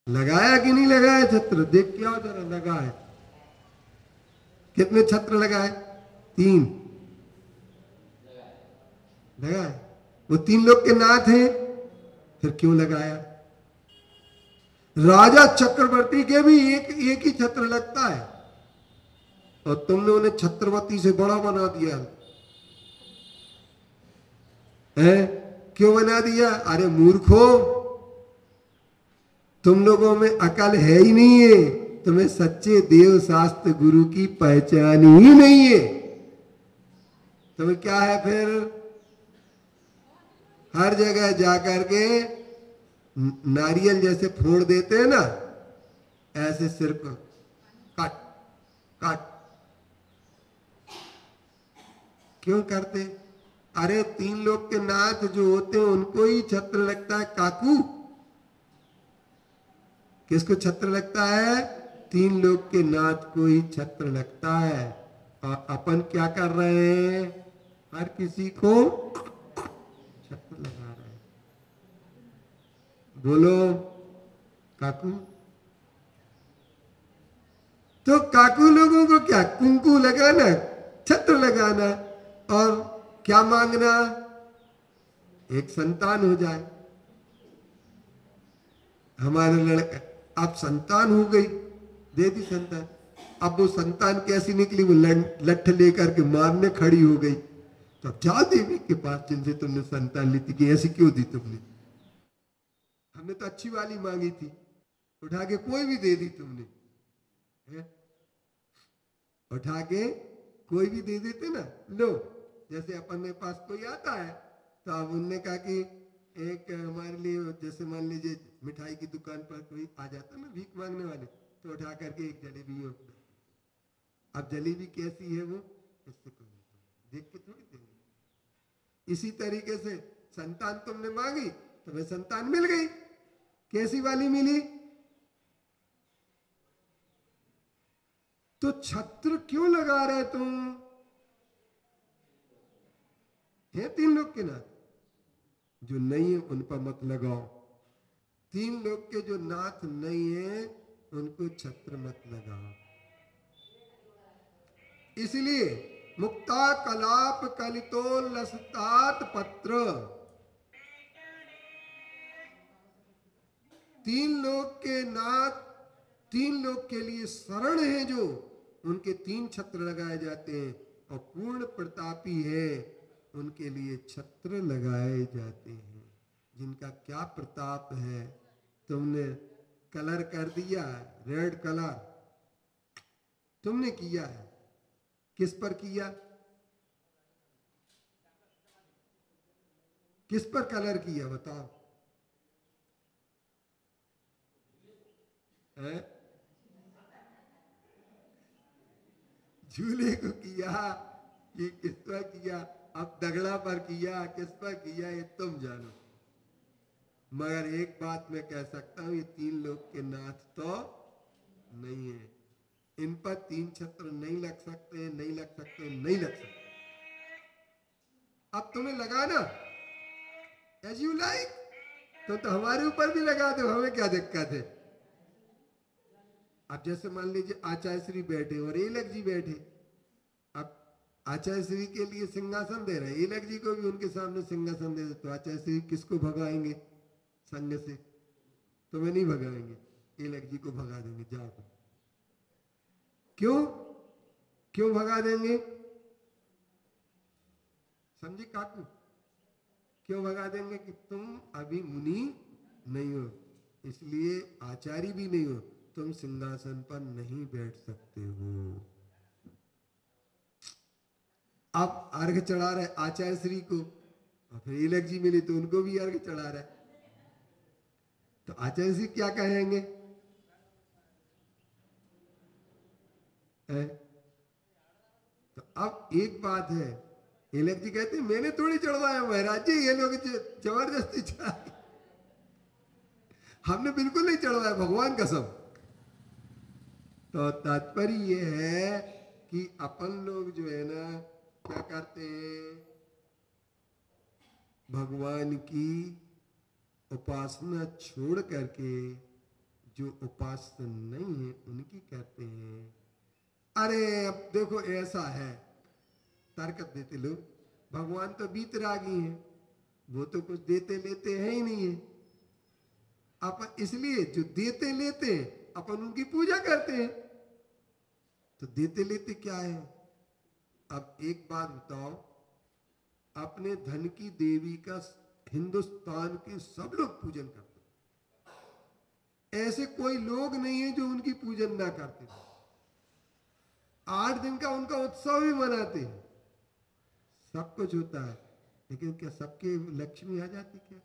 लगाया कि नहीं लगाया छत्र? देख क्या जरा, लगा है। कितने छत्र लगाए? 3 लगाए। वो 3 लोग के नाथ हैं, फिर क्यों लगाया? राजा चक्रवर्ती के भी एक ही छत्र लगता है, और तुमने उन्हें छत्रवती से बड़ा बना दिया है। क्यों बना दिया? अरे मूर्खो, तुम लोगों में अकल है ही नहीं है, तुम्हें सच्चे देव शास्त्र गुरु की पहचान ही नहीं है। तुम्हें क्या है फिर? हर जगह जाकर के नारियल जैसे फोड़ देते हैं ना, ऐसे सिर को काट काट क्यों करते? अरे 3 लोग के नाथ जो होते हैं उनको ही छत्र लगता है काकू। किसको छत्र लगता है? 3 लोग के नाथ को ही छत्र लगता है। और अपन क्या कर रहे हैं? हर किसी को छत्र लगा रहे हैं। बोलो काकू। तो काकू लोगों को क्या कुंकू लगाना, छत्र लगाना, और क्या मांगना? एक संतान हो जाए। हमारे लड़का, अब संतान हो गई, दे दी संतान। अब वो संतान कैसी निकली? वो लठ लेकर के मारने खड़ी हो गई। तो अब जाओ देवी के पास जिनसे तुमने संतान ली थी, कि ऐसी क्यों दी तुमने? हमने तो अच्छी वाली मांगी थी, उठा के कोई भी दे दी तुमने है? उठा के कोई भी दे देते ना। लो, जैसे अपने पास कोई आता है तो अब उनने कहा कि एक हमारे लिए, जैसे मान लीजिए मिठाई की दुकान पर कोई आ जाता ना भीख मांगने वाले, तो उठा करके एक जलेबी हो। अब जलेबी कैसी है वो इससे कोई देख के थोड़ी देंगे। इसी तरीके से संतान तुमने मांगी, तुम्हें संतान मिल गई। कैसी वाली मिली? तो छत्र क्यों लगा रहे तुम? है 3 लोग के नाथ? जो नहीं है उन पर मत लगाओ। 3 लोग के जो नाथ नहीं है उनको छत्र मत लगाओ। इसलिए मुक्ता कलाप कलितो लसतात पत्र, 3 लोग के नाथ, 3 लोग के लिए शरण है जो, उनके 3 छत्र लगाए जाते हैं। और पूर्ण प्रतापी है उनके लिए छत्र लगाए जाते हैं। जिनका क्या प्रताप है? तुमने कलर कर दिया, रेड कलर तुमने किया है, किस पर किया? किस पर कलर किया बताओ? है? झूले को किया कि किस पर किया? अब दगड़ा पर किया, किस पर किया ये तुम जानो। मगर एक बात मैं कह सकता हूं, ये 3 लोग के नाथ तो नहीं है। इन पर 3 छत्र नहीं लग सकते, नहीं लग सकते, नहीं लग सकते। अब तुम्हें लगाना एज यू लाइक, तो हमारे ऊपर भी लगा दो, हमें क्या दिक्कत है? अब जैसे मान लीजिए आचार्य श्री बैठे और एलक जी बैठे, अब आचार्य श्री के लिए सिंहासन दे रहे हैं, एलक जी को भी उनके सामने सिंहासन दे दे, तो आचार्य श्री किसको भगाएंगे? संग से तुम्हें नहीं भगाएंगे, एलक जी को भगा देंगे, जाओ तुम। क्यों क्यों भगा देंगे? समझी काकू? क्यों भगा देंगे? कि तुम अभी मुनि नहीं हो, इसलिए आचार्य भी नहीं हो, तुम सिंहासन पर नहीं बैठ सकते हो। अब अर्घ चढ़ा रहे आचार्य श्री को, और फिर इलक जी मिले तो उनको भी अर्घ चढ़ा रहे, तो आचार्य श्री क्या कहेंगे? तो अब एक बात है, इलक जी कहते हैं मैंने थोड़ी चढ़वाया महाराज जी, ये लोग जबरदस्ती चढ़ा, हमने बिल्कुल नहीं चढ़वाया, भगवान कसम। तो तात्पर्य ये है कि अपन लोग जो है ना, क्या करते हैं? भगवान की उपासना छोड़ करके जो उपासना नहीं है उनकी कहते हैं। अरे अब देखो ऐसा है, तर्क देते लोग, भगवान तो बीतरागी हैं, वो तो कुछ देते लेते हैं ही नहीं है। अपन इसलिए जो देते लेते हैं अपन उनकी पूजा करते हैं। तो देते लेते क्या है? अब एक बात बताओ, अपने धन की देवी का हिंदुस्तान के सब लोग पूजन करते हैं, ऐसे कोई लोग नहीं है जो उनकी पूजन ना करते। 8 दिन का उनका उत्सव भी मनाते हैं, सब कुछ होता है, लेकिन क्या सबके लक्ष्मी आ जाती क्या?